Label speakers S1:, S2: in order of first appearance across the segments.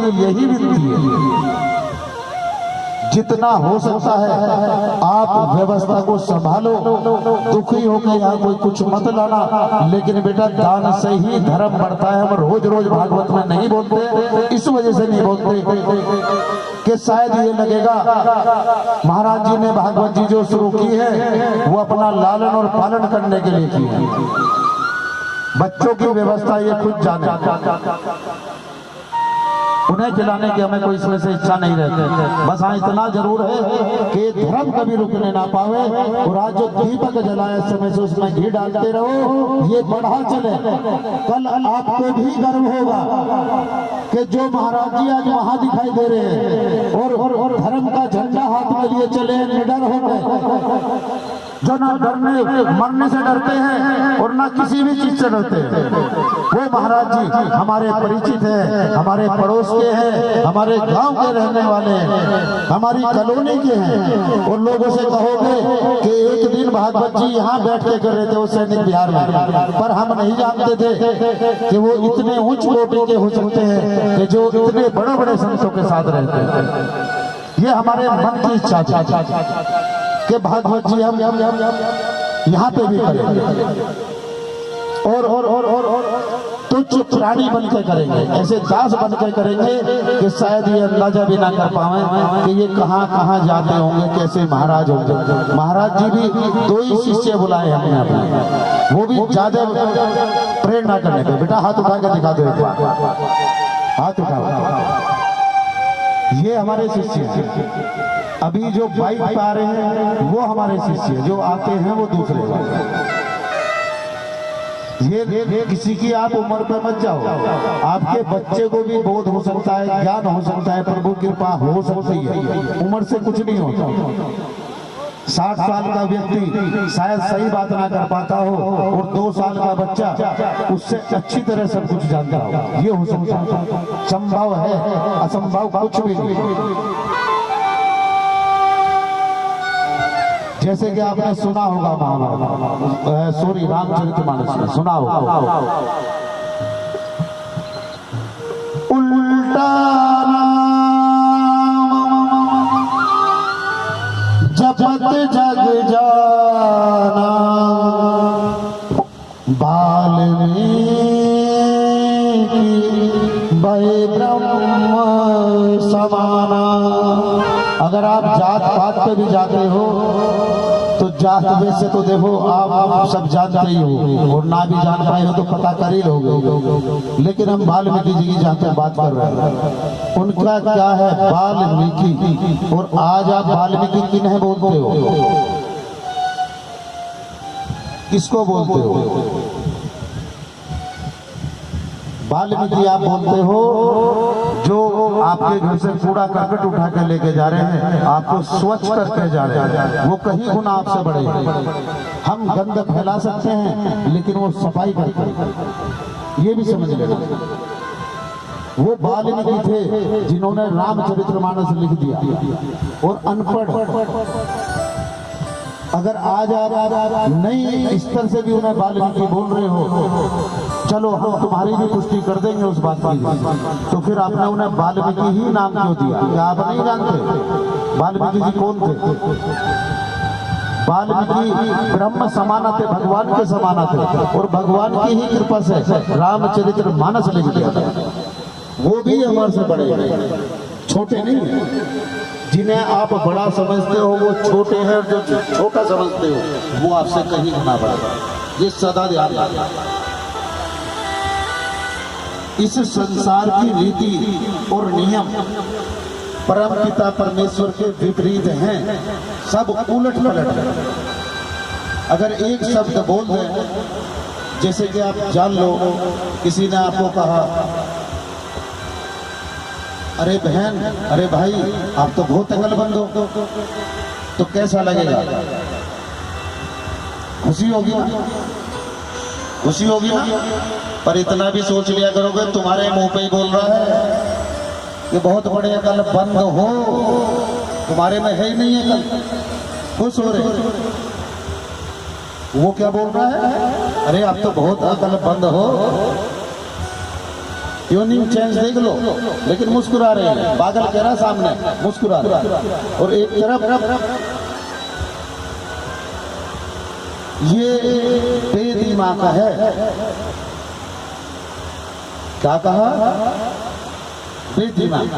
S1: भी यही विनती है, जितना हो सकता है आप व्यवस्था को संभालो। दुखी होकर यहाँ कोई कुछ मत लाना, लेकिन बेटा दान से ही धर्म बढ़ता है। हम रोज रोज भागवत में नहीं बोलते, इस वजह से नहीं बोलते कि शायद ये लगेगा महाराज जी ने भागवत जी जो शुरू की है वो अपना लालन और पालन करने के लिए की है। बच्चों की व्यवस्था ये खुद जाने, उन्हें खिलाने की हमें कोई इसमें से इच्छा नहीं रहती। बस हाँ इतना जरूर है कि धर्म कभी रुकने ना पावे। और आज जो दीपक जलाए समय से उसमें घी डालते रहो, ये बढ़ा चले। कल आपको भी गर्व होगा कि जो महाराज जी आज वहां दिखाई दे रहे हैं और धर्म का झंडा हाथ में लिए चले, निडर हो गए, जो ना डरने मरने से डरते हैं और ना किसी भी चीज से डरते हैं। वो महाराज जी हमारे परिचित है, हमारे पड़ोस के हैं, हमारे गांव के रहने वाले हैं, हमारी कॉलोनी के हैं। और लोगों से कहोगे कि एक दिन भागवत जी यहाँ बैठ के कर रहे थे उस सैनिक बिहार में, पर हम नहीं जानते थे कि वो इतने उच्च कोटि के हो सकते हैं कि जो इतने बड़े बड़े संतों के साथ रहते हैं। ये हमारे मन की इच्छा थी कि भागवत जी हम यहाँ पे भी करेंगे और तुच्छ प्राणी बन के करेंगे, ऐसे दास बन के करेंगे कि शायद ये अंदाजा भी ना कर पाए कि ये कहाँ कहाँ जाते होंगे, कैसे महाराज होंगे। महाराज जी भी 2 ही शिष्य बुलाए हमने अपने, वो भी ज्यादा प्रेरणा करने पे। बेटा हाथ उठा के दिखा दो एक बार, हाथ उठाओ। ये हमारे शिष्य हैं। अभी जो बाइक पे आ रहे हैं वो हमारे शिष्य, जो आते हैं वो दूसरे। ये किसी की आप उम्र पे मत जाओ, आपके बच्चे को भी बोध हो सकता है, ज्ञान हो सकता है, प्रभु कृपा हो सकती है। उम्र से कुछ नहीं होता। 60 साल का व्यक्ति शायद सही बात ना कर पाता हो और 2 साल का बच्चा उससे अच्छी तरह सब कुछ जानता हो, ये हो सकता है। संभव है, असंभव कुछ भी नहीं। जैसे कि आपने सुना होगा महाभारत, सॉरी रामचरितमानस में सुना होगा, उल्टा जपत जग जाना बाल्मीकि भय ब्रह्म समाना। अगर आप जात पात पे भी जाते हो तो जात वैसे तो देखो आप सब जानते ही हो, और ना भी जान पाए हो तो पता कर ही लोगे। लेकिन हम वाल्मीकि जी की जहाँ पे बात कर रहे हैं, उनका क्या है वाल्मीकि। और आज आप वाल्मीकि किन्हें बोलते हो, किसको बोलते हो? वाल्मीकि आप बोलते हो जो आपके घर से कूड़ा करकट उठा के लेके जा रहे हैं, आपको स्वच्छ करके जा रहे हैं। वो कहीं गुना आपसे बड़े हैं। हम गंद फैला सकते हैं लेकिन वो सफाई करते हैं, ये भी समझ लेना। वो वाल्मीकि थे जिन्होंने रामचरितमानस लिख दिया। और अनपढ़ अगर आज आप नई स्तर से भी उन्हें वाल्मीकि बोल रहे हो, चलो हम तुम्हारी भी पुष्टि कर देंगे उस बात की, तो फिर आपने उन्हें वाल्मीकि ही नाम क्यों दिया? क्या आप नहीं जानते वाल्मीकि जी कौन थे? वाल्मीकि ब्रह्म समाना थे, भगवान के समाना थे, और भगवान की ही कृपा से रामचरितमानस लिख दिया था। वो भी हमारे से बड़े हैं, छोटे नहीं है। जिन्हें आप बड़ा समझते हो वो छोटे हैं, और जो छोटा समझते हो वो आपसे कहीं गुना बड़ा। ये सदा ध्यान रखना। इस संसार की रीति और नियम परम पिता परमेश्वर के विपरीत हैं, सब उलट पलट है। अगर एक शब्द बोल दें, जैसे कि आप जान लो किसी ने आपको कहा अरे बहन, अरे भाई, आप तो बहुत अकलमंद हो, तो कैसा लगेगा? खुशी होगी ना? खुशी होगी ना? पर इतना भी सोच लिया करोगे तुम्हारे मुंह पे ही बोल रहा है कि बहुत बड़े अकलमंद हो, तुम्हारे में है ही नहीं है कल। खुश हो रहे, वो क्या बोल रहा है? अरे आप तो बहुत अकलमंद हो। ट्यूनिंग चेंज देख लो, लेकिन मुस्कुरा रहे हैं। पागल कह रहा सामने, मुस्कुरा रहे। और एक तरफ ये बेदिमाग का है। क्या कहा? बेदिमाग।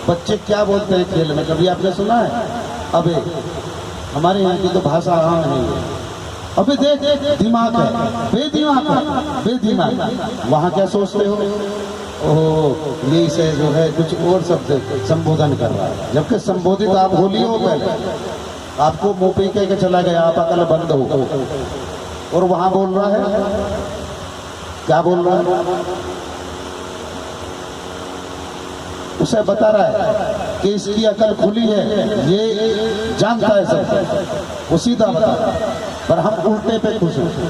S1: बच्चे क्या बोलते हैं खेल में, कभी आपने सुना है? अबे, हमारे यहाँ की तो भाषा आम है। अबे देख, दिमाग है, बेदिमाग है, बेदिमाग। वहां क्या सोचते हो? ओह, ये इसे जो है कुछ और शब्द संबोधन कर रहा है, जबकि संबोधित आप होली हो पहले। आपको मुंह पे कह के चला गया, आप अकल बंद हो, और वहां बोल रहा है, क्या बोल रहा है? उसे बता रहा है कि इसकी अकल खुली है, ये जानता है सब, वो सीधा बता रहा है, पर हम उल्टे पे खुश हैं।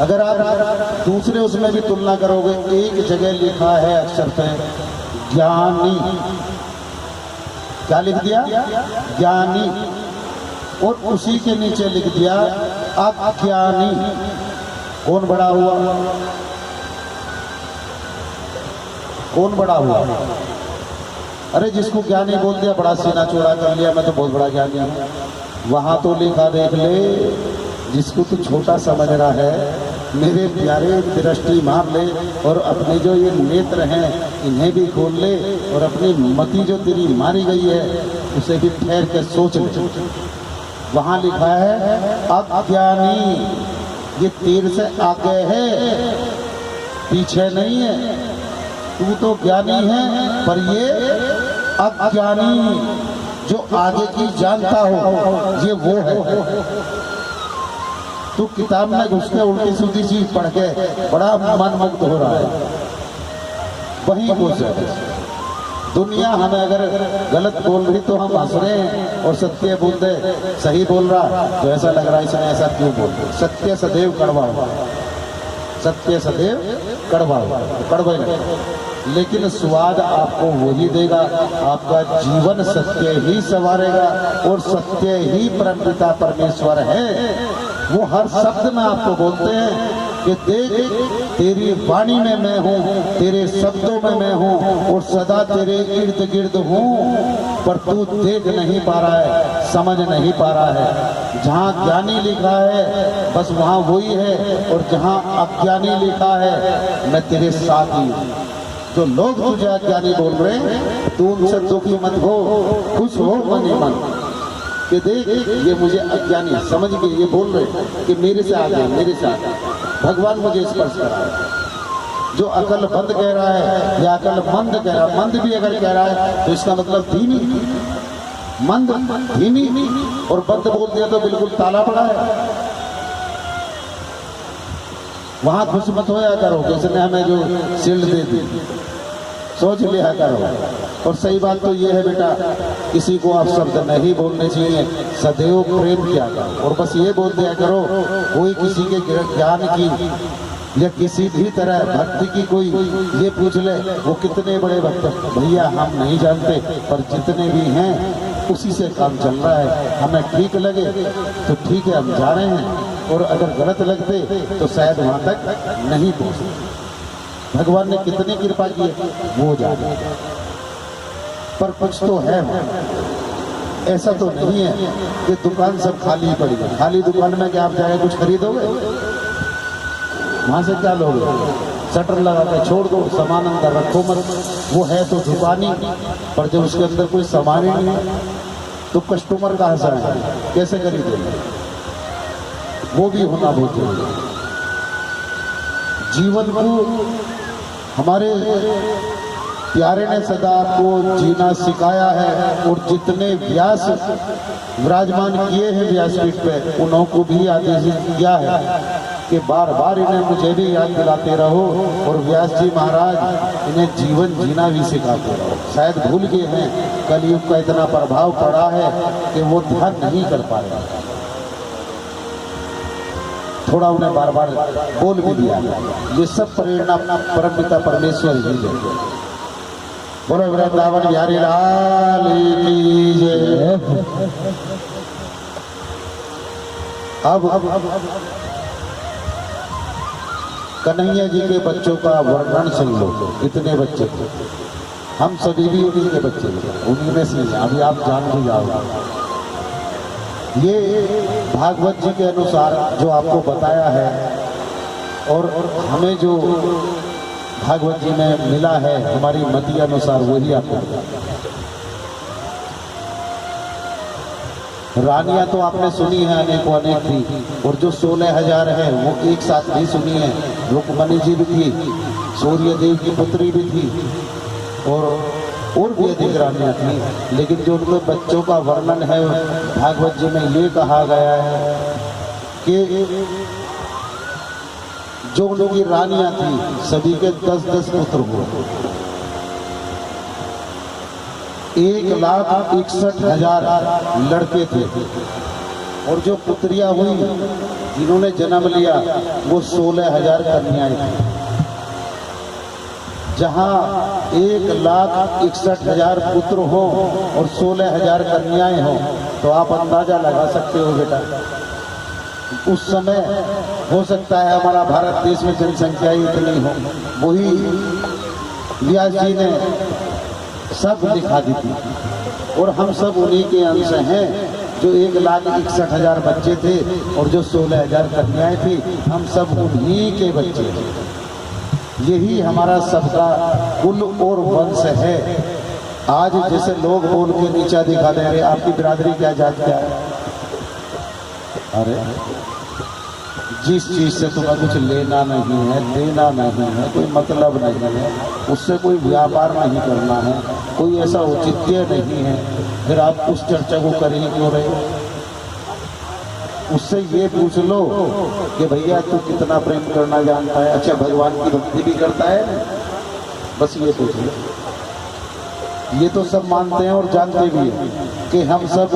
S1: अगर आप दूसरे उसमें भी तुलना करोगे, एक जगह लिखा है अक्षर पे ज्ञानी, क्या लिख दिया? ज्ञानी, और उसी के नीचे लिख दिया अज्ञानी। कौन बड़ा हुआ? कौन बड़ा हुआ? अरे जिसको ज्ञानी बोल दिया, बड़ा सीना चौड़ा कर लिया, मैं तो बहुत बड़ा ज्ञानी हूं। वहां तो लिखा देख ले, जिसको तू छोटा समझ रहा है, मेरे प्यारे दृष्टि मार ले, और अपने जो ये नेत्र हैं इन्हें भी खोल ले, और अपनी मति जो तेरी मारी गई है उसे भी ठहर के सोच ले। वहां लिखा है अज्ञानी, ये तीर से आगे है, पीछे नहीं है। तू तो ज्ञानी है, पर ये अज्ञानी, जो आगे की जानता हो, ये वो है। तू किताब में घुस के उल्टी सीधी चीज पढ़ के बड़ा मन मुक्त हो रहा है, वहीं घुस है। दुनिया हमें अगर गलत बोल रही तो हम हंस रहे हैं, और सत्य बोलते सही बोल रहा तो ऐसा लग रहा है इसने ऐसा क्यों बोल रहा। सत्य सदैव कड़वा हुआ, सत्य सदैव कड़वा हुआ, कड़वा ही लगेगा, लेकिन स्वाद आपको वही देगा। आपका जीवन सत्य ही संवारेगा, और सत्य ही परमपिता परमेश्वर है। वो हर शब्द में आपको बोलते हैं कि देख, तेरी वाणी में मैं हूँ, तेरे शब्दों में मैं हूँ, और सदा तेरे इर्द गिर्द हूँ, पर तू देख नहीं पा रहा है, समझ नहीं पा रहा है। जहाँ ज्ञानी लिखा है बस वहाँ वही है, और जहाँ अज्ञानी लिखा है मैं तेरे साथ ही हूँ। जो लोग तुझे अज्ञानी बोल रहे हैं, तू उनसे दुखी मत हो, खुश हो मन ही मन कि देख, ये मुझे अज्ञानी समझ के ये बोल रहे कि मेरे से आगे, मेरे से आगे भगवान मुझे स्पर्श करा है। जो अकल बंद कह रहा है या अकल मंद कह रहा है, मंद भी अगर कह रहा है तो इसका मतलब धीमी, मंद धीमी, और बंद बोल दिया तो बिल्कुल ताला पड़ा है। वहां खुश मत होया करो कि उसने हमें जो शील्ड दे दी, सोच लिया करो। और सही बात तो ये है बेटा, किसी को आप शब्द नहीं बोलने चाहिए, सदैव प्रेम किया करो, और बस ये बोल दिया करो। कोई किसी के ज्ञान की या किसी भी तरह भक्ति की कोई ये पूछ ले वो कितने बड़े भक्त, भैया हम नहीं जानते, पर जितने भी हैं उसी से काम चल रहा है। हमें ठीक लगे तो ठीक है, हम जा रहे हैं, और अगर गलत लगते तो शायद वहाँ तक नहीं पहुँचे। भगवान ने कितनी कृपा की है वो जाने, पर कुछ तो है वहाँ। ऐसा तो नहीं है कि दुकान सब खाली पड़ी है। खाली दुकान में क्या आप जाके कुछ खरीदोगे? वहाँ से क्या लोगे? शटर लगा के छोड़ दो, सामान अंदर रखो मत। वो है तो दुकानी, पर जब उसके अंदर कोई सामान ही नहीं है तो कस्टमर कहाँ से आएंगे, कैसे खरीदेंगे? वो भी होना बहुत जरूरी है। जीवन को हमारे प्यारे ने सदा आपको जीना सिखाया है, और जितने व्यास विराजमान किए हैं व्यासपीठ पे, उन्हों को भी आदेश किया है कि बार बार इन्हें मुझे भी याद दिलाते रहो, और व्यास जी महाराज इन्हें जीवन जीना भी सिखाते रहो। शायद भूल गए हैं, कलयुग का इतना प्रभाव पड़ा है कि वो ध्यान नहीं कर पा रहे। थोड़ा उन्हें बार बार बोल भी दिया। ये सब प्रेरणा अपना परमपिता परमेश्वर ही देते। बोलो वृंदावन बिहारी लाल की जय। अब कन्हैया जी के बच्चों का वर्णन सुन लो, इतने बच्चे थे, हम सभी भी उन्हीं के बच्चे थे, उन्हीं में से अभी आप जान भी जाओगे। ये भागवत जी के अनुसार जो आपको बताया है और हमें जो भागवत जी में मिला है हमारी मति अनुसार वही आपको। रानियां तो आपने सुनी है अनेकों अनेक थी, और जो 16,000 है वो एक साथ भी सुनी है। रुक्मणी जी भी थी, सूर्य देव की पुत्री भी थी, और भी अधिक रानियां थी, लेकिन जो उनके बच्चों का वर्णन है भागवत जी में ये कहा गया है कि जो उनकी रानियां थी सभी के 10-10 पुत्र हुए। 1,61,000 लड़के थे, और जो पुत्रियां हुई जिन्होंने जन्म लिया वो 16,000 कन्याएं थी। जहां 1,61,000 पुत्र हो और 16,000 कन्याएं हो, तो आप अंदाजा लगा सकते हो बेटा, उस समय हो सकता है हमारा भारत देश में जनसंख्या ही इतनी हो। वही व्यास जी ने सब दिखा दी थी, और हम सब उन्हीं के अंश हैं। जो 1,61,000 बच्चे थे और जो 16,000 कन्याएं थी, हम सब उन्हीं के बच्चे हैं। यही हमारा सबका कुल और वंश है। आज जैसे लोग बोल के नीचा दिखा दे रहे, आपकी बिरादरी क्या जात क्या है? अरे जिस चीज से तुम्हें कुछ लेना नहीं है, देना नहीं है, कोई मतलब नहीं है, उससे कोई व्यापार नहीं करना है, कोई ऐसा औचित्य नहीं है, फिर आप उस चर्चा को कर ही क्यों रहे? उससे ये पूछ लो कि भैया तू कितना प्रेम करना जानता है, अच्छा भगवान की भक्ति भी करता है? बस ये पूछ लो। ये तो सब मानते हैं और जानते भी हैं कि हम सब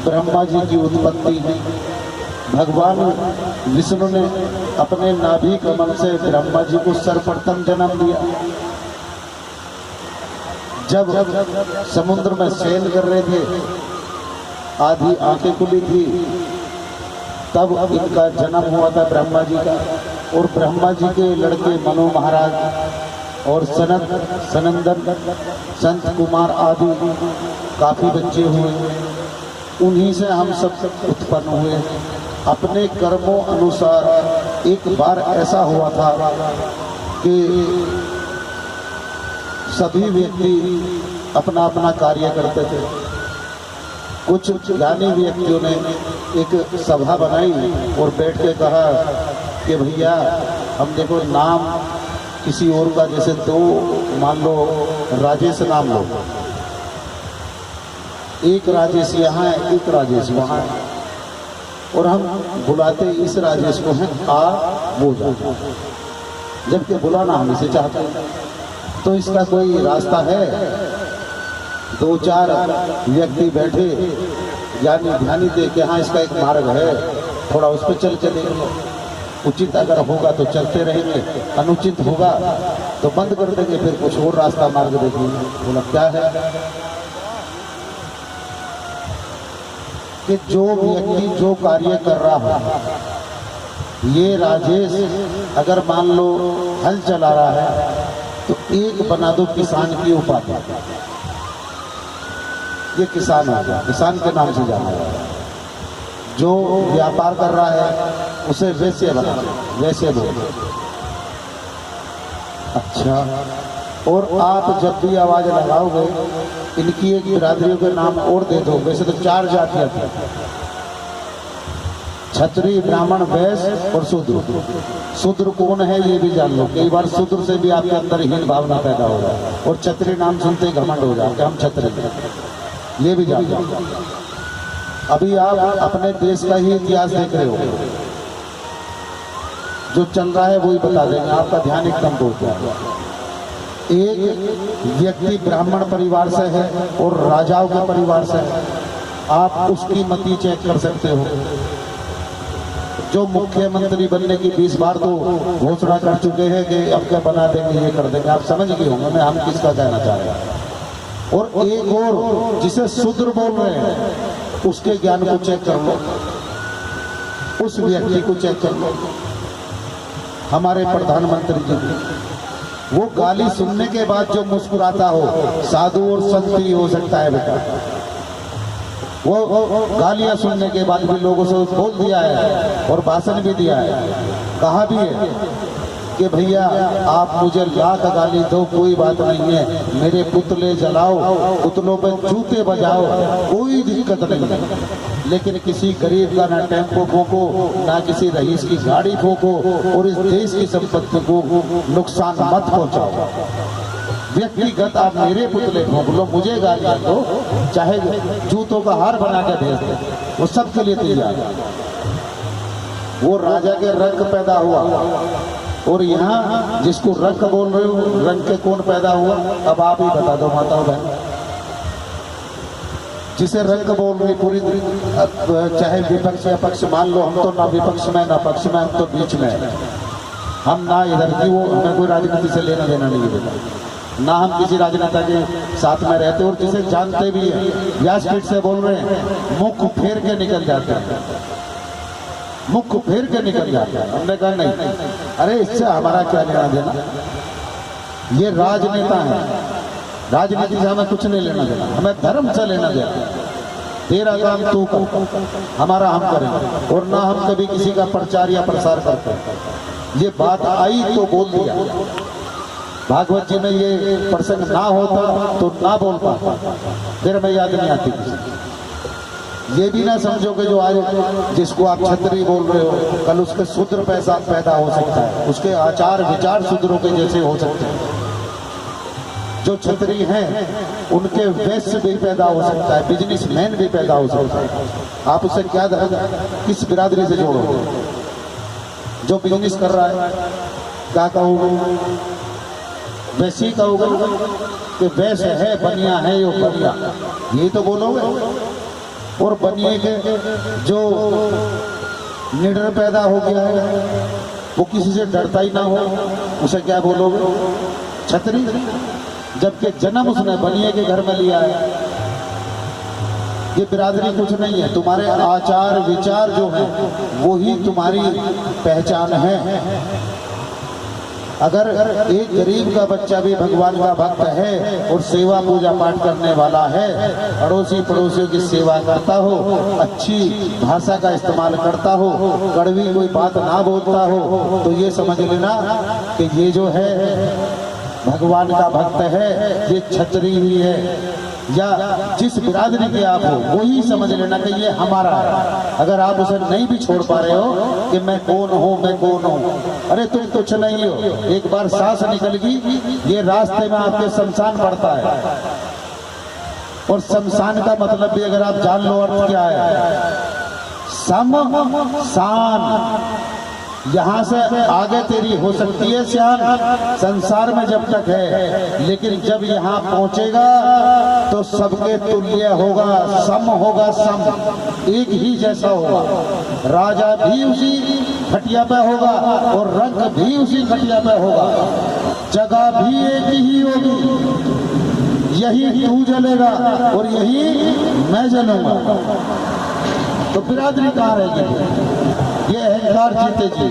S1: ब्रह्मा जी की उत्पत्ति हैं। भगवान विष्णु ने अपने नाभि कमल से ब्रह्मा जी को सर्वप्रथम जन्म दिया। जब समुद्र में शयन कर रहे थे, आधी आंखें खुली थी, तब इनका जन्म हुआ था ब्रह्मा जी का। और ब्रह्मा जी के लड़के मनु महाराज और सनंदन, संत कुमार आदि काफी बच्चे हुए। उन्हीं से हम सब उत्पन्न हुए। अपने कर्मों अनुसार एक बार ऐसा हुआ था कि सभी व्यक्ति अपना अपना कार्य करते थे। कुछ ज्ञानी व्यक्तियों ने एक सभा बनाई और बैठ के कहा कि भैया हम देखो नाम किसी और का, जैसे दो मान लो राजेश नाम लो, एक राजेश यहाँ है, एक राजेश वहाँ है, और हम बुलाते इस राजेश को हैं आ वो जा, जबकि बुलाना हम इसे चाहते हैं। तो इसका कोई रास्ता है? 2-4 व्यक्ति बैठे यानी ध्यानी दे के हाँ इसका एक मार्ग है, थोड़ा उस पर चल के देख लो। उचित अगर होगा तो चलते रहेंगे, अनुचित होगा तो बंद कर देंगे, फिर कुछ और रास्ता मार्ग देखेंगे। बोला क्या है कि जो व्यक्ति जो कार्य कर रहा है, ये राजेश अगर मान लो हल चला रहा है तो एक बना दो किसान की उपाधि। ये किसान हो गया, किसान के नाम से जाना जाएगा। जो व्यापार कर रहा है उसे वैश्य बना दो, वैश्य दो। अच्छा, और आप जब भी आवाज लगाओगे इनकी एक बिरादरियों के नाम और दे दो। वैसे तो 4 जातियां थी, क्षत्रिय, ब्राह्मण, वैश्य और शूद्र। शूद्र कौन है ये भी जान लो। कई बार शूद्र से भी आपके अंदर हीन भावना पैदा होगा और क्षत्रिय नाम सुनते ही घमंड हो जाते हम क्षत्रिय, ये भी जान लो। अभी आप अपने देश का ही इतिहास देख रहे हो, जो चल रहा है वही बता देंगे, आपका ध्यान एकदम टूट गया। एक व्यक्ति ब्राह्मण परिवार से है और राजाओं के परिवार से है, आप उसकी मति चेक कर सकते हो। जो मुख्यमंत्री बनने की 20 बार तो घोषणा कर चुके हैं कि अब क्या बना देंगे, ये कर देंगे। आप समझ गए होंगे मैं हम किसका कहना चाह रहे हैं। और एक और जिसे शूद्र बोल रहे हैं, उसके ज्ञान को चेक कर लो, उस व्यक्ति को चेक कर लो। हमारे प्रधानमंत्री जी की। वो गाली सुनने के बाद जो मुस्कुराता हो, साधु और संत ही हो सकता है बेटा। वो गालियां सुनने के बाद भी लोगों से बोल दिया है और भाषण भी दिया है, कहा भी है कि भैया आप मुझे लाख गाली दो कोई बात नहीं है, मेरे पुतले जलाओ, पुतलों पे जूते बजाओ, कोई दिक्कत नहीं है, लेकिन किसी गरीब का ना टेम्पो फूको, ना किसी रईस की गाड़ी फूको और इस देश की संपत्ति को नुकसान मत पहुंचाओ। व्यक्तिगत आप मेरे पुतले फूक लो, मुझे गालियां दो, चाहे जूतों का हार बना के भेज दो, वो सबके लिए तैयार है। वो राजा के रंग पैदा हुआ और यहाँ जिसको रंग बोल रहे हो, रंग के कौन पैदा हुआ? अब आप ही बता दो माताओं बहन। जिसे रंग बोल रही पूरी, चाहे विपक्ष या पक्ष, मान लो हम तो ना विपक्ष में ना पक्ष में, हम तो बीच में है। हम ना इधर की, वो हमें कोई राजनीति से लेना देना नहीं देता, ना हम किसी राजनेता के साथ में रहते, और जिसे जानते भी हैं व्यासपीठ से बोल रहे हैं, मुख फेर के निकल जाते हैं, मुख फेर के निकल जाते हैं। हमने कहा नहीं, अरे इससे हमारा क्या लेना देना, ये राजनेता है, राजनीति से हमें कुछ नहीं लेना देना, हमें धर्म से लेना देना। तेरा काम तू कर, हमारा हम करेंगे, और ना हम कभी किसी का प्रचार या प्रसार करते हैं। ये बात आई तो बोल दिया। भागवत जी में ये प्रसंग ना होता तो ना बोल पाता, फिर मैं याद नहीं आती किसी। ये भी ना समझो कि जो आज जिसको आप क्षत्रिय बोल रहे हो, कल उसके शूद्र पैदा हो सकता है, उसके आचार विचार शूद्रों के जैसे हो सकते हैं। जो क्षत्रिय हैं उनके वैश्य भी पैदा हो सकता है, बिजनेसमैन भी पैदा हो सकता है। आप उससे क्या किस बिरादरी से जोड़ोगे? जो बिजनेस कर रहा है क्या कहोगे? वैसी कहोगे कि वैश्य है, बनिया है, यो बनिया, यही तो बोलोगे। और बनिए के जो निडर पैदा हो गया है, वो किसी से डरता ही ना हो, उसे क्या बोलोगे? क्षत्रिय। जबकि जन्म उसने बनिए के घर में लिया है। ये बिरादरी कुछ नहीं है, तुम्हारे आचार विचार जो है वो ही तुम्हारी पहचान है। अगर एक गरीब का बच्चा भी भगवान का भक्त है और सेवा पूजा पाठ करने वाला है, अड़ोसी पड़ोसियों की सेवा करता हो, अच्छी भाषा का इस्तेमाल करता हो, कड़वी कोई बात ना बोलता हो, तो ये समझ लेना कि ये जो है भगवान का भक्त है, ये क्षत्रिय ही है। या जिस बिरादरी के आप हो वही समझ लेना कि ये हमारा है। अगर आप उसे नहीं भी छोड़ पा रहे हो कि मैं कौन हूँ, मैं कौन हूँ, अरे तुम कुछ नहीं हो। एक बार सांस निकल गई, ये रास्ते में आपके शमशान पड़ता है। और शमशान का मतलब भी अगर आप जान लो अर्थ क्या है, शमशान। यहाँ से आगे तेरी हो सकती है शान संसार में जब तक है, लेकिन जब यहाँ पहुँचेगा तो सबके तुल्य होगा, सम होगा, सम एक ही जैसा होगा। राजा भी उसी खटिया पे होगा और रंग भी उसी खटिया पे होगा, जगह भी एक ही होगी। यही तू जलेगा और यही मैं जलूंगा। तो बिरादरी कहाँ रहेगी? ये अहंकार जीते जी।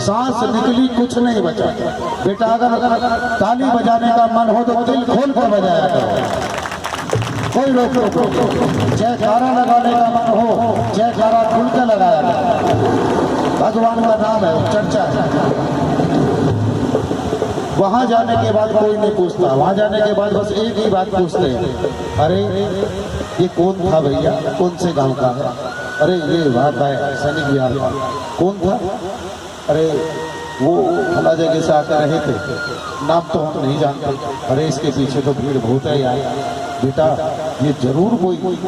S1: सांस निकली कुछ नहीं बचा। बेटा अगर ताली बजाने का मन हो तो दिल खोल कर बजाया करो, कोई रोक टोक। जयकारा लगाने का मन हो, जयकारा खुल के लगाया करो। भगवान का नाम है, चर्चा है। वहां जाने के बाद कोई नहीं पूछता, वहां जाने के बाद बस एक ही बात पूछते हैं, अरे ये कौन था भैया, कौन से गांव का है? अरे ये वहाँ का है, सैनिक बिहार का। कौन था? अरे वो फला जगह से आकर रहे थे, नाम तो हम नहीं जानते। अरे इसके पीछे तो भीड़ बहुत है यार। बेटा ये जरूर कोई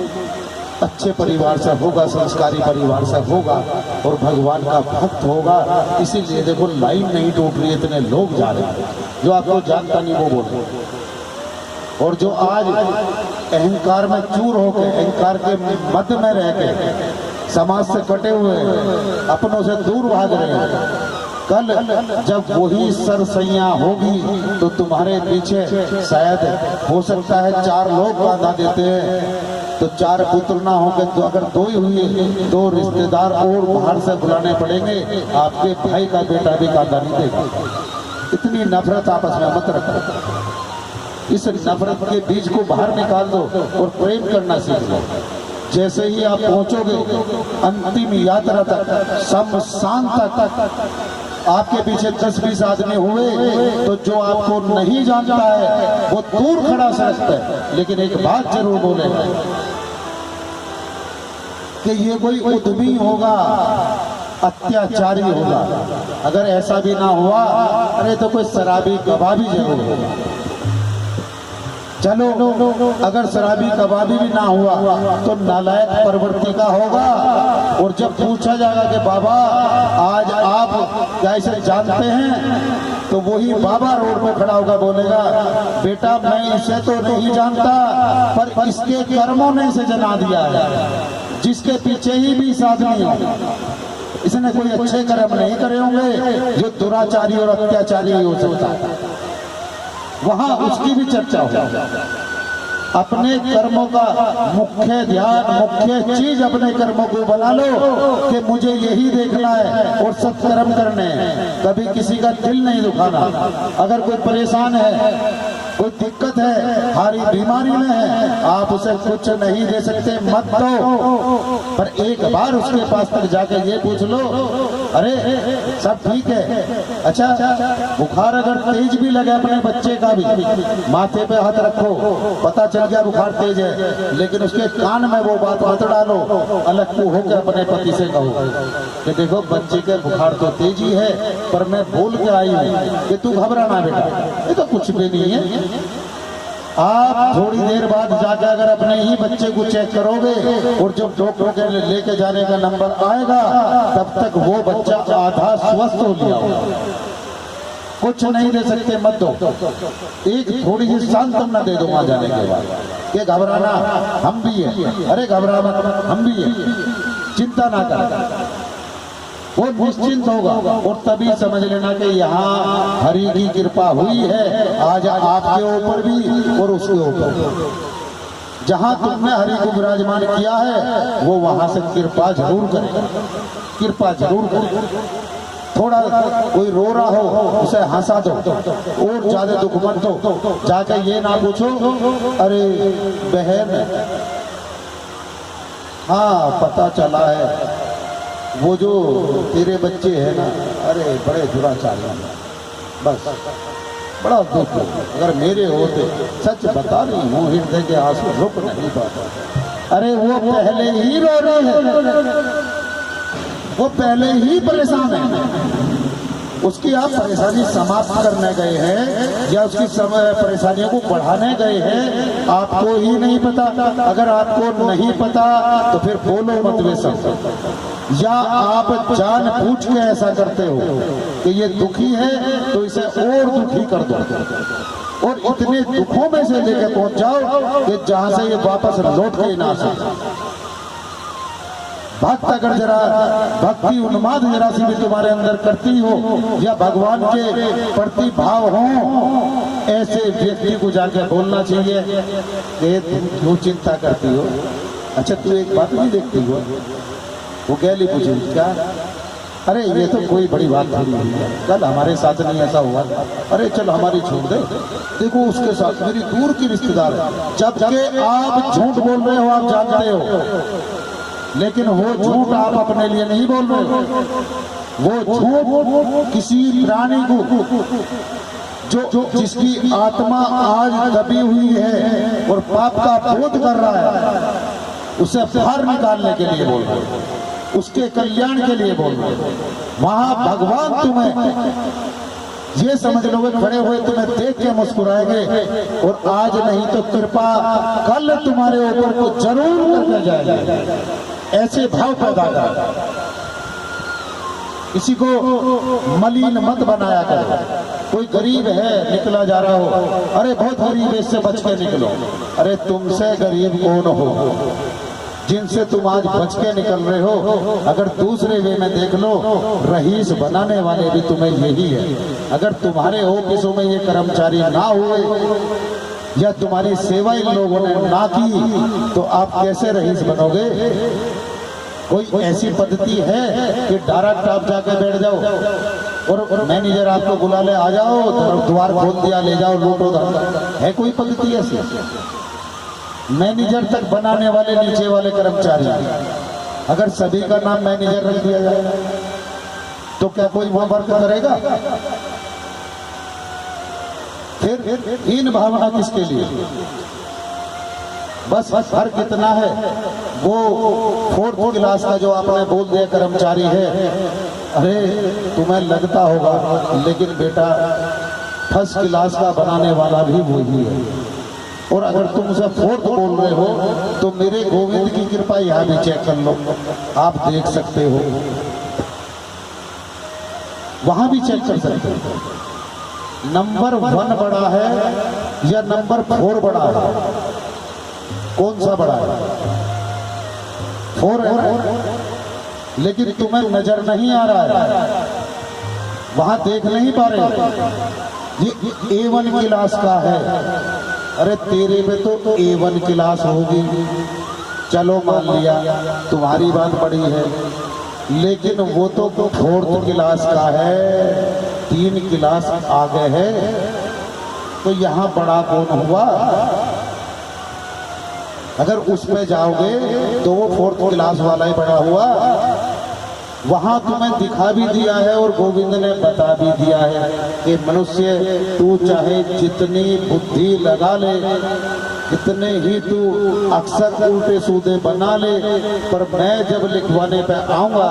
S1: अच्छे परिवार से होगा, संस्कारी परिवार से होगा और भगवान का भक्त होगा। इसीलिए देखो लाइन नहीं टूट रही, इतने लोग जा रहे हैं। जो आपको जानता नहीं वो बोल, और जो आज अहंकार में चूर होकर, अहंकार के मध्य में रह के समाज से कटे हुए, अपनों से दूर भाग रहे हैं, कल जब वही सरसैया होगी तो तुम्हारे पीछे शायद हो सकता है 4 लोग बाधा देते हैं, तो 4 पुत्र ना होंगे तो अगर 2 ही हुए, 2 रिश्तेदार और बाहर से बुलाने पड़ेंगे, आपके भाई का बेटा भी कांदा नहीं देगा। इतनी नफरत आपस में मत रखो। इस नफरत के बीज को बाहर निकाल दो और प्रेम करना सीख लो। जैसे ही आप पहुंचोगे अंतिम यात्रा तक, शमशान तक, आपके पीछे 10-20 आदमी हुए तो जो आपको नहीं जानता है वो दूर खड़ा सड़कता है, लेकिन एक बात जरूर बोलेगा कि ये कोई उद्यमी होगा, अत्याचारी होगा। अगर ऐसा भी ना हुआ, अरे तो कोई शराबी कबाबी जरूर होगा। चलो अगर शराबी कबाबी भी ना हुआ तो नालायक प्रवृत्ति का होगा। और जब पूछा जाएगा कि बाबा आज आप कैसे जानते हैं, तो वही बाबा रोड पे खड़ा होगा, बोलेगा बेटा मैं इसे तो नहीं जानता, पर इसके कर्मों ने इसे जना दिया है। जिसके पीछे ही 20 आदमी हो, इसने कोई अच्छे कर्म नहीं करे होंगे, जो दुराचारी और अत्याचारी हो सकता है, वहां उसकी भी चर्चा हो। अपने कर्मों का मुख्य ध्यान, मुख्य चीज अपने कर्मों को बना लो कि मुझे यही देखना है और सत्कर्म करने हैं। कभी किसी का दिल नहीं दुखाना। अगर कोई परेशान है, कोई दिक्कत है, भारी बीमारी में है, आप उसे कुछ नहीं दे सकते, मत दो, पर एक बार उसके पास तक जाके ये पूछ लो, अरे सब ठीक है? अच्छा, बुखार अगर तेज भी लगे अपने बच्चे का भी, माथे पे हाथ रखो, पता चल गया बुखार तेज है, लेकिन उसके कान में वो बात मत डालो, अलग को होकर अपने पति से कहो कि देखो बच्चे के बुखार तो तेज ही है, पर मैं बोल के आई हूँ कि तू घबराना बेटा, ये तो कुछ भी नहीं है। आप थोड़ी देर बाद जाकर अगर अपने ही बच्चे को चेक करोगे और जब डॉक्टर के लेके जाने का नंबर आएगा, तब तक वो बच्चा आधा स्वस्थ हो गया होगा। कुछ नहीं दे सकते, मत दो। एक थोड़ी सी सांत्वना दे दो वहां जाने के बाद कि घबराना हम भी है, अरे घबरा मत, हम भी है, चिंता ना कर, वो निश्चिंत होगा। और तभी समझ लेना कि यहाँ हरि की कृपा हुई है आज आपके ऊपर भी और उसके ऊपर। जहाँ तुमने हरि को विराजमान किया है वो वहां से कृपा जरूर करे, कृपा जरूर करे। थोड़ा कोई रो रहा हो उसे हंसा दो, और ज्यादा दुख मत दो। जाके ये ना पूछो अरे बहन हाँ पता चला है वो जो तेरे बच्चे हैं ना, अरे बड़े दुराचारी हैं, बस बड़ा दुख। अगर मेरे होते, सच बता रही हूँ, हृदय के आंसू रुक नहीं पाता। अरे वो पहले ही रो रहे हैं, वो पहले ही परेशान है। उसकी आप परेशानी समाप्त करने गए हैं या उसकी परेशानियों को बढ़ाने गए हैं, आपको ही नहीं पता। अगर आपको नहीं पता तो फिर बोलो मत वे सब, या आप जान पूछ के ऐसा करते हो कि ये दुखी है तो इसे और दुखी कर दो, और इतने दुखों में से लेकर पहुंच जाओ कि जहां से ये वापस लौट के ना सके। भक्त अगर जरा भक्ति उन्माद जरा सी भी तुम्हारे अंदर करती हो या भगवान के प्रति भाव हो, ऐसे व्यक्ति को जाके बोलना चाहिए कि तुम क्यों चिंता करती हो? अच्छा तू एक बात नहीं देखती हो? वो गैली पूछी क्या? अरे ये तो कोई बड़ी बात थोड़ी हुई है, कल हमारे साथ नहीं ऐसा हुआ, अरे चल हमारी छोड़ दे, देखो उसके साथ मेरी दूर की रिश्तेदार है। जबकि आप झूठ बोल रहे हो, आप जानते हो, लेकिन वो झूठ आप अपने लिए नहीं बोल रहे हो, वो झूठ किसी प्राणी को जो जिसकी आत्मा आज दबी हुई है और पाप का बोध कर रहा है, उसे बाहर निकालने के लिए बोल रहे हो, उसके कल्याण के लिए बोल रहे हो। वहां भगवान तुम्हें ये समझ लोगे खड़े हुए तुम्हें देख के मुस्कुराएंगे, और आज नहीं तो कृपा कल तुम्हारे ऊपर को जरूर करके जाएगा। ऐसे भाव पैदा कर, किसी को मलिन मत बनाया करो। कोई गरीब है निकला जा रहा हो, अरे बहुत गरीब है इससे बच के निकलो, अरे तुमसे गरीब कौन हो जिनसे तुम आज बच के निकल रहे हो? अगर दूसरे वे में देख लो, रईस बनाने वाले भी तुम्हें यही है। अगर तुम्हारे ऑफिसों में ये कर्मचारी ना हुए या तुम्हारी सेवा इन लोगों ने ना की तो आप कैसे रईस बनोगे? कोई ऐसी पद्धति है कि डायरेक्ट आप जाके बैठ जाओ और मैनेजर आपको बुला ले, आ जाओ, द्वार खोल दिया, ले जाओ, लूटो धरो? है कोई पद्धति ऐसी? मैनेजर तक बनाने वाले नीचे वाले कर्मचारी, अगर सभी का नाम मैनेजर रख दिया जाए तो क्या कोई वहां वर्क करेगा? फिर हीन भावना किसके लिए? बस फर्क इतना है, वो 4th क्लास का जो आपने बोल दिया कर्मचारी है, अरे तुम्हें लगता होगा लेकिन बेटा 1st क्लास का बनाने वाला भी वही है। और अगर तुम उसे 4th बोल रहे हो तो मेरे गोविंद की कृपा यहाँ भी चेक कर लो, आप देख सकते हो, वहां भी चेक कर सकते हो। नंबर 1 बड़ा है या नंबर 4 बड़ा है? कौन सा बड़ा है? 4 है, लेकिन तुम्हें नजर नहीं आ रहा है, वहां देख नहीं पा रहे। ये A1 क्लास का है, अरे तेरे में तो A1 क्लास होगी, चलो मान लिया तुम्हारी बात बड़ी है, लेकिन वो तो 4th क्लास का है, 3 क्लास आगे है, तो यहाँ बड़ा कौन हुआ? अगर उस पे जाओगे तो वो 4th क्लास वाला ही बड़ा हुआ। वहां तुम्हें दिखा भी दिया है और गोविंद ने बता भी दिया है कि मनुष्य तू चाहे जितनी बुद्धि लगा ले, इतने ही तू अक्सर उल्टे सूदे बना ले, पर मैं जब लिखवाने पे आऊंगा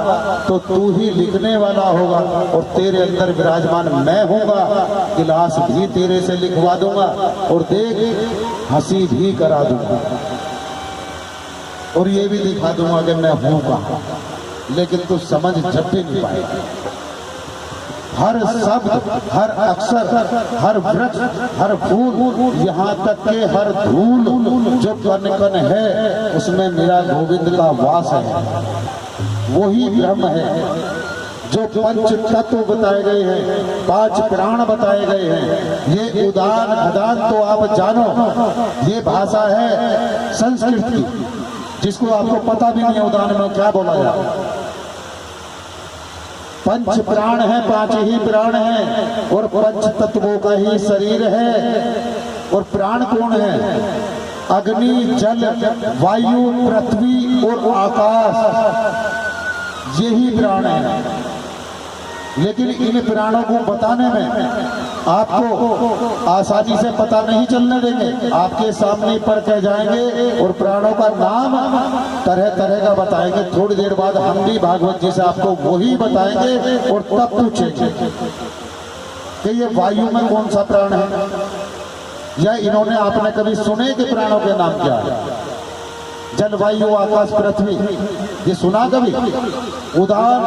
S1: तो तू ही लिखने वाला होगा और तेरे अंदर विराजमान मैं हूंगा, गिलास भी तेरे से लिखवा दूंगा और देख हंसी भी करा दूंगा और ये भी दिखा दूंगा कि मैं हूं कहां, लेकिन तू समझ जब भी नहीं पाएगा। हर शब्द, हर अक्षर, हर वृक्ष, हर फूल, यहाँ तक के हर धूल जो कण कण है उसमें मेरा गोविंद का वास है, वही ब्रह्म है। जो 5 तत्व बताए गए हैं, 5 प्राण बताए गए हैं, ये उदान अदान तो आप जानो, ये भाषा है संस्कृत की, जिसको आपको पता भी नहीं है उदान में क्या बोला जाए। 5 प्राण है, 5 ही प्राण है और 5 तत्वों का ही शरीर है। और प्राण कौन है? अग्नि, जल, वायु, पृथ्वी और आकाश, यही प्राण है। लेकिन इन प्राणों को बताने में आपको आसानी से पता नहीं चलने देंगे, आपके सामने पढ़ के जाएंगे और प्राणों का नाम तरह तरह का बताएंगे। थोड़ी देर बाद हम भी भागवत जी से आपको वही बताएंगे और तब पूछेंगे कि ये वायु में कौन सा प्राण है, या इन्होंने आपने कभी सुने कि प्राणों के नाम क्या है? जल, वायु, आकाश, पृथ्वी, ये सुना कभी? उदान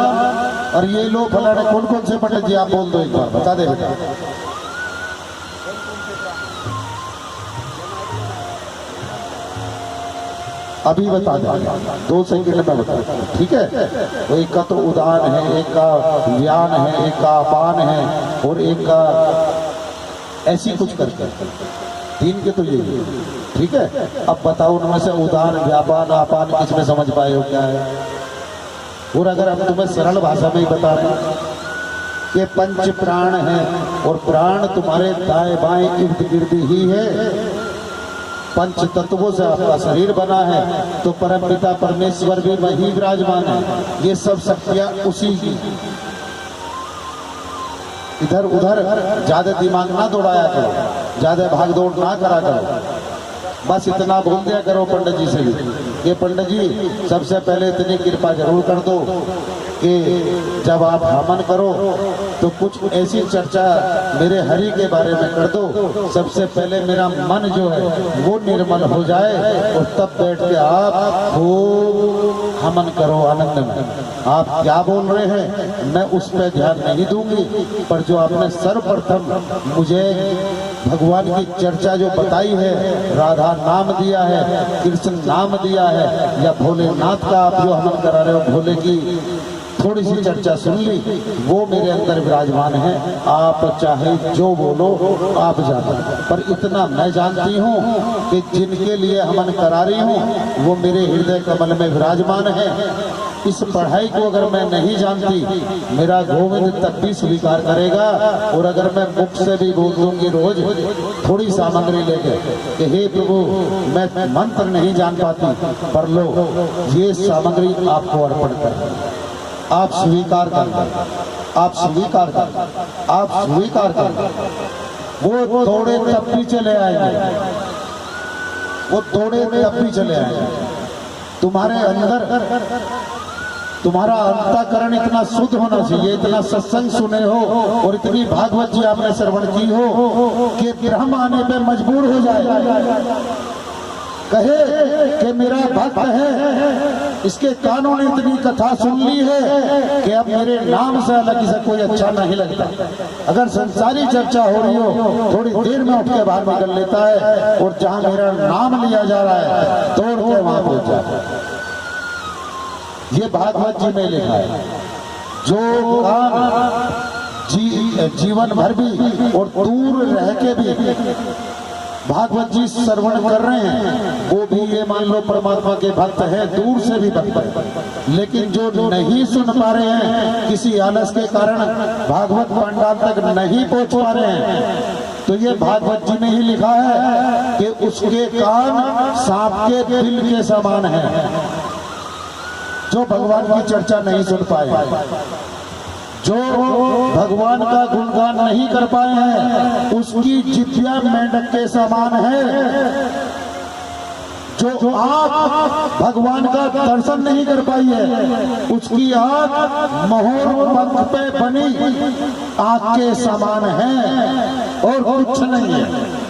S1: और ये लो फलाने, कौन कौन से पंडित जी आप बोल दो एक बार, बता दे बेटा। अभी बता देंगे, 2 सेकंड में बता, ठीक है? तो एक का तो उदान है, एक का व्यान है, एक का अपान है और एक का ऐसी कुछ करके 3 के तो ये, ठीक है? अब बताओ उनमें से उदान, व्यापान, अपान किसमें समझ पाए हो क्या है? और अगर हम तुम्हें सरल भाषा में ही बता रहे हैं कि 5 प्राण हैं और प्राण तुम्हारे दाएं बाएं इर्द गिर्द ही है, 5 तत्वों से आपका शरीर बना है, तो परमपिता परमेश्वर भी वही विराजमान है। ये सब शक्तियां उसी की। इधर उधर ज्यादा दिमाग ना दौड़ाया करो, ज्यादा भाग दौड़ ना करा करो, बस इतना बोल दिया करो पंडित जी से भी कि पंडित जी सबसे पहले इतनी कृपा जरूर कर दो कि जब आप हवन करो तो कुछ ऐसी चर्चा मेरे हरि के बारे में कर दो, सबसे पहले मेरा मन जो है वो निर्मल हो जाए और तब बैठ के आप खूब हवन करो आनंद में। आप क्या बोल रहे हैं मैं उस पर ध्यान नहीं दूंगी, पर जो आपने सर्वप्रथम मुझे भगवान की चर्चा जो बताई है, राधा नाम दिया है, कृष्ण नाम दिया है, या भोलेनाथ का आप जो हवन करा रहे हो, भोले की थोड़ी सी चर्चा सुन ली, वो मेरे अंदर विराजमान है। आप चाहे जो बोलो, आप जानो, पर इतना मैं जानती हूँ कि जिनके लिए हमन करा रही हूँ वो मेरे हृदय कमल में विराजमान है। इस पढ़ाई को अगर मैं नहीं जानती, मेरा गोविंद तब भी स्वीकार करेगा। और अगर मैं मुख से भी बोल दूंगी रोज थोड़ी सामग्री लेके कि हे प्रभु मैं मंत्र नहीं जान पाती, पर लो ये सामग्री आपको अर्पण कर, आप स्वीकार कर, आप स्वीकार कर, आप स्वीकार कर। वो दौड़े तब भी चले आएंगे, वो दौड़े तब भी चले आएंगे। तुम्हारे अंदर तुम्हारा अंतःकरण इतना शुद्ध होना चाहिए, इतना सत्संग सुने हो और इतनी भागवत जी आपने श्रवण की हो कि ब्रह्म आने पे मजबूर हो जाए, कहे कि मेरा भक्त है, इसके कानों ने इतनी कथा सुन ली है कि अब मेरे नाम से अलग से कोई अच्छा नहीं लगता। अगर संसारी चर्चा हो रही हो, थोड़ी देर में उठ के बाहर निकल लेता है और जहां मेरा नाम लिया जा रहा है तोड़ के वहां पहुंच जाता है। ये भागवत जी में लिखा है। जो काम जीवन भर भी और दूर रह के भी भागवत जी श्रवण कर रहे हैं, वो भी ये मान लो परमात्मा के भक्त हैं, दूर से भी भक्त हैं। लेकिन जो नहीं सुन पा रहे हैं, किसी आलस के कारण भागवत पंडाल तक नहीं पहुंच पा रहे हैं, तो ये भागवत जी में ही लिखा है कि उसके कान सांप के दिल के समान है। जो भगवान की चर्चा नहीं सुन पाए, जो भगवान का गुणगान नहीं कर पाए हैं, उसकी जितिया मेंढक के समान है। जो आंख भगवान का दर्शन नहीं कर पाई है, उसकी आंख मोहर पंख पे बनी आंख के समान है और कुछ नहीं है।